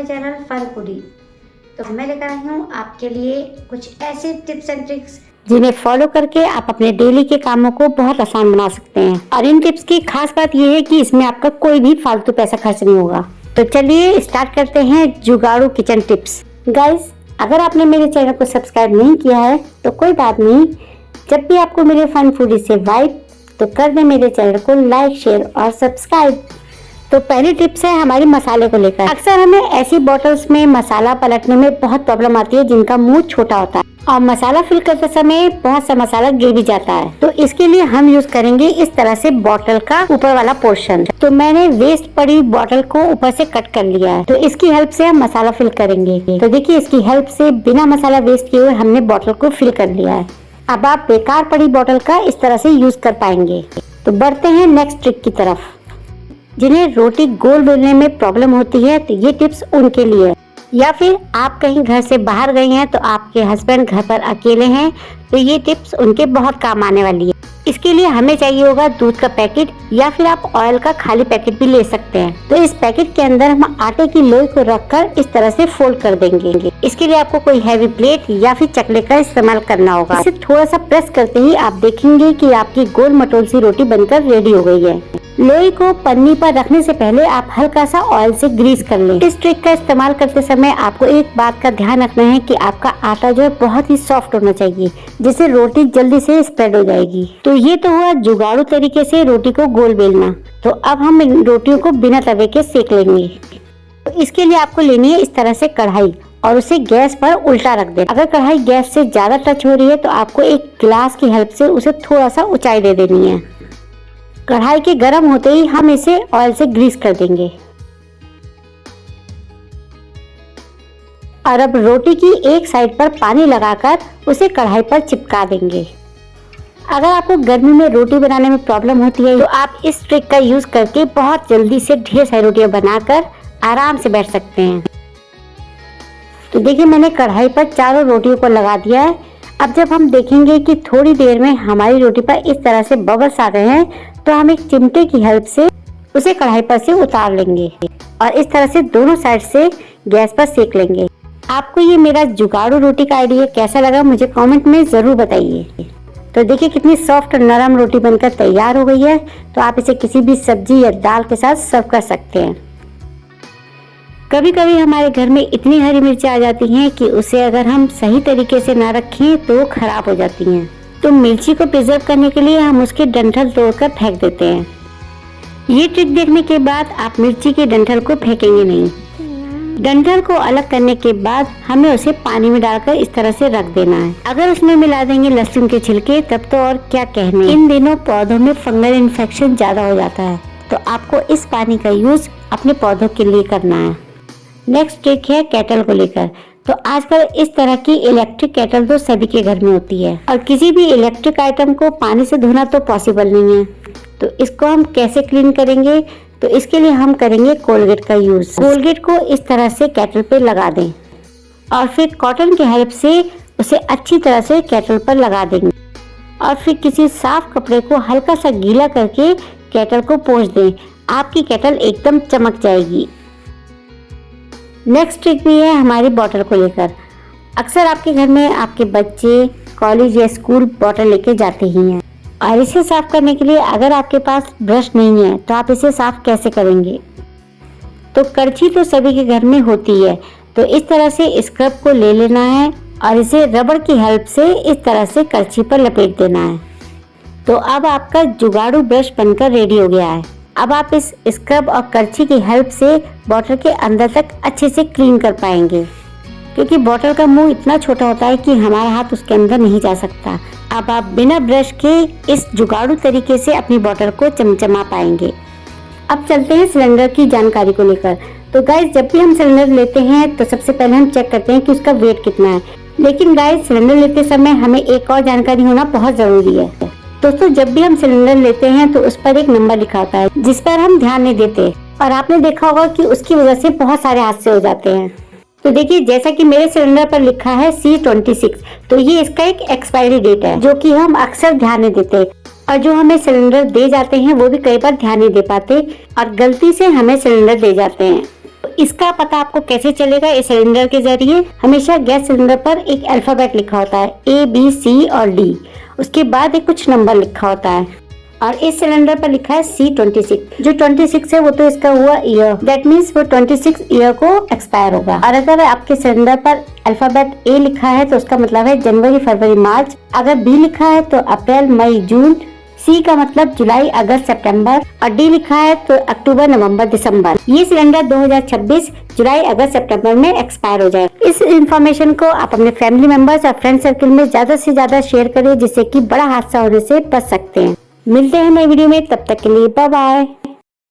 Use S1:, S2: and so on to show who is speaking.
S1: My channel fun foodie. तो मैं लेकर आई हूँ आपके लिए कुछ ऐसे टिप्स एंड ट्रिक्स जिन्हें फॉलो करके आप अपने डेली के कामों को बहुत आसान बना सकते हैं। और इन टिप्स की खास बात यह है कि इसमें आपका कोई भी फालतू पैसा खर्च नहीं होगा। तो चलिए स्टार्ट करते हैं जुगाड़ू किचन टिप्स। गाइस, अगर आपने मेरे चैनल को सब्सक्राइब नहीं किया है तो कोई बात नहीं, जब भी आपको मेरे फन फूडी से वाइब तो कर दे मेरे चैनल को लाइक, शेयर और सब्सक्राइब। तो पहली टिप्स है हमारी मसाले को लेकर। अक्सर हमें ऐसी बॉटल्स में मसाला पलटने में बहुत प्रॉब्लम आती है जिनका मुंह छोटा होता है और मसाला फिल करते समय बहुत सा मसाला गिर भी जाता है। तो इसके लिए हम यूज करेंगे इस तरह से बॉटल का ऊपर वाला पोर्शन। तो मैंने वेस्ट पड़ी बॉटल को ऊपर से कट कर लिया है, तो इसकी हेल्प से हम मसाला फिल करेंगे। तो देखिए, इसकी हेल्प से बिना मसाला वेस्ट किए हुए हमने बॉटल को फिल कर लिया है। अब आप बेकार पड़ी बॉटल का इस तरह से यूज कर पाएंगे। तो बढ़ते हैं नेक्स्ट ट्रिक की तरफ। जिन्हें रोटी गोल बेलने में प्रॉब्लम होती है तो ये टिप्स उनके लिए है। या फिर आप कहीं घर से बाहर गए हैं तो आपके हस्बैंड घर पर अकेले हैं तो ये टिप्स उनके बहुत काम आने वाली है। इसके लिए हमें चाहिए होगा दूध का पैकेट या फिर आप ऑयल का खाली पैकेट भी ले सकते हैं। तो इस पैकेट के अंदर हम आटे की लोई को रखकर इस तरह से फोल्ड कर देंगे। इसके लिए आपको कोई हैवी प्लेट या फिर चकले का इस्तेमाल करना होगा। इसे थोड़ा सा प्रेस करते ही आप देखेंगे कि आपकी गोल मटोल सी रोटी बनकर रेडी हो गई है। लोई को पन्नी पर रखने से पहले आप हल्का सा ऑयल से ग्रीस कर लें। इस ट्रिक का इस्तेमाल करते समय आपको एक बात का ध्यान रखना है कि आपका आटा जो है बहुत ही सॉफ्ट होना चाहिए, जिससे रोटी जल्दी से स्प्रेड हो जाएगी। तो ये तो हुआ जुगाड़ू तरीके से रोटी को गोल बेलना। तो अब हम इन रोटियों को बिना तवे के सेक लेंगे। तो इसके लिए आपको लेनी है इस तरह से कढ़ाई और उसे गैस पर उल्टा रख दें। अगर कढ़ाई गैस से ज्यादा टच हो रही है तो आपको एक गिलास की हेल्प से उसे थोड़ा सा ऊंचाई दे देनी है। कढ़ाई के गर्म होते ही हम इसे ऑयल से ग्रीस कर देंगे। और अब रोटी की एक साइड पर पानी लगाकर उसे कढ़ाई पर चिपका देंगे। अगर आपको गर्मी में रोटी बनाने में प्रॉब्लम होती है तो आप इस ट्रिक का यूज करके बहुत जल्दी से ढेर सारी रोटियां बनाकर आराम से बैठ सकते हैं। तो देखिए, मैंने कढ़ाई पर चारों रोटियों को लगा दिया है। अब जब हम देखेंगे कि थोड़ी देर में हमारी रोटी पर इस तरह से बबल्स आ गए हैं तो हम एक चिमटे की हेल्प से उसे कढ़ाई पर से उतार लेंगे और इस तरह से दोनों साइड से गैस पर सेक लेंगे। आपको ये मेरा जुगाड़ू रोटी का आइडिया कैसा लगा मुझे कमेंट में जरूर बताइए। तो देखिए कितनी सॉफ्ट और नरम रोटी बनकर तैयार हो गई है। तो आप इसे किसी भी सब्जी या दाल के साथ सर्व कर सकते हैं। कभी कभी हमारे घर में इतनी हरी मिर्ची आ जाती हैं कि उसे अगर हम सही तरीके से ना रखें तो खराब हो जाती हैं। तो मिर्ची को प्रिजर्व करने के लिए हम उसके डंठल तोड़कर फेंक देते हैं। ये ट्रिक देखने के बाद आप मिर्ची के डंठल को फेंकेंगे नहीं। डंठल को अलग करने के बाद हमें उसे पानी में डालकर इस तरह से रख देना है। अगर उसमें मिला देंगे लहसुन के छिलके तब तो और क्या कहने। इन दिनों पौधों में फंगल इन्फेक्शन ज्यादा हो जाता है, तो आपको इस पानी का यूज अपने पौधों के लिए करना है। नेक्स्ट ट्रिक है केटल को लेकर। तो आजकल इस तरह की इलेक्ट्रिक केटल तो सभी के घर में होती है और किसी भी इलेक्ट्रिक आइटम को पानी से धोना तो पॉसिबल नहीं है। तो इसको हम कैसे क्लीन करेंगे? तो इसके लिए हम करेंगे कोलगेट का यूज। कोलगेट को इस तरह से केटल पे लगा दें और फिर कॉटन की हेल्प से उसे अच्छी तरह से केटल पर लगा देंगे और फिर किसी साफ कपड़े को हल्का सा गीला करके केटल को पोंछ दें। आपकी केटल एकदम चमक जाएगी। नेक्स्ट ट्रिक भी है हमारी बॉटल को लेकर। अक्सर आपके घर में आपके बच्चे कॉलेज या स्कूल बॉटल लेके जाते ही हैं और इसे साफ करने के लिए अगर आपके पास ब्रश नहीं है तो आप इसे साफ कैसे करेंगे? तो करछी तो सभी के घर में होती है। तो इस तरह से स्क्रब को ले लेना है और इसे रबड़ की हेल्प से इस तरह से करछी पर लपेट देना है। तो अब आपका जुगाड़ू ब्रश बनकर रेडी हो गया है। अब आप इस स्क्रब और करछी की हेल्प से बॉटल के अंदर तक अच्छे से क्लीन कर पाएंगे, क्योंकि बॉटल का मुंह इतना छोटा होता है कि हमारा हाथ उसके अंदर नहीं जा सकता। अब आप बिना ब्रश के इस जुगाड़ू तरीके से अपनी बॉटल को चमचमा पाएंगे। अब चलते हैं सिलेंडर की जानकारी को लेकर। तो गाइस, जब भी हम सिलेंडर लेते हैं तो सबसे पहले हम चेक करते हैं कि उसका वेट कितना है। लेकिन गाइस, सिलेंडर लेते समय हमें एक और जानकारी होना बहुत जरूरी है। दोस्तों, जब भी हम सिलेंडर लेते हैं तो उस पर एक नंबर लिखा होता है जिस पर हम ध्यान नहीं देते और आपने देखा होगा कि उसकी वजह से बहुत सारे हादसे हो जाते हैं। तो देखिए, जैसा कि मेरे सिलेंडर पर लिखा है C26, तो ये इसका एक एक्सपायरी डेट है जो कि हम अक्सर ध्यान नहीं देते और जो हमें सिलेंडर दे जाते हैं वो भी कई बार ध्यान नहीं दे पाते और गलती से हमें सिलेंडर दे जाते हैं। इसका पता आपको कैसे चलेगा इस सिलेंडर के जरिए? हमेशा गैस सिलेंडर पर एक अल्फाबेट लिखा होता है, A B C और D, उसके बाद एक कुछ नंबर लिखा होता है और इस सिलेंडर पर लिखा है C26। जो 26 है वो तो इसका हुआ ईयर, दैट मीन्स वो 26 ईयर को एक्सपायर होगा। और अगर आपके सिलेंडर पर अल्फाबेट A लिखा है तो उसका मतलब है जनवरी, फरवरी, मार्च। अगर B लिखा है तो अप्रैल, मई, जून। C का मतलब जुलाई, अगस्त, सितंबर और D लिखा है तो अक्टूबर, नवंबर, दिसंबर। ये सिलेंडर 2026 जुलाई, अगस्त, सितंबर में एक्सपायर हो जाए। इस इंफॉर्मेशन को आप अपने फैमिली मेंबर्स और फ्रेंड सर्कल में ज्यादा से ज्यादा शेयर करें, जिससे कि बड़ा हादसा होने से बच सकते हैं। मिलते हैं नई वीडियो में, तब तक के लिए बाय बाय।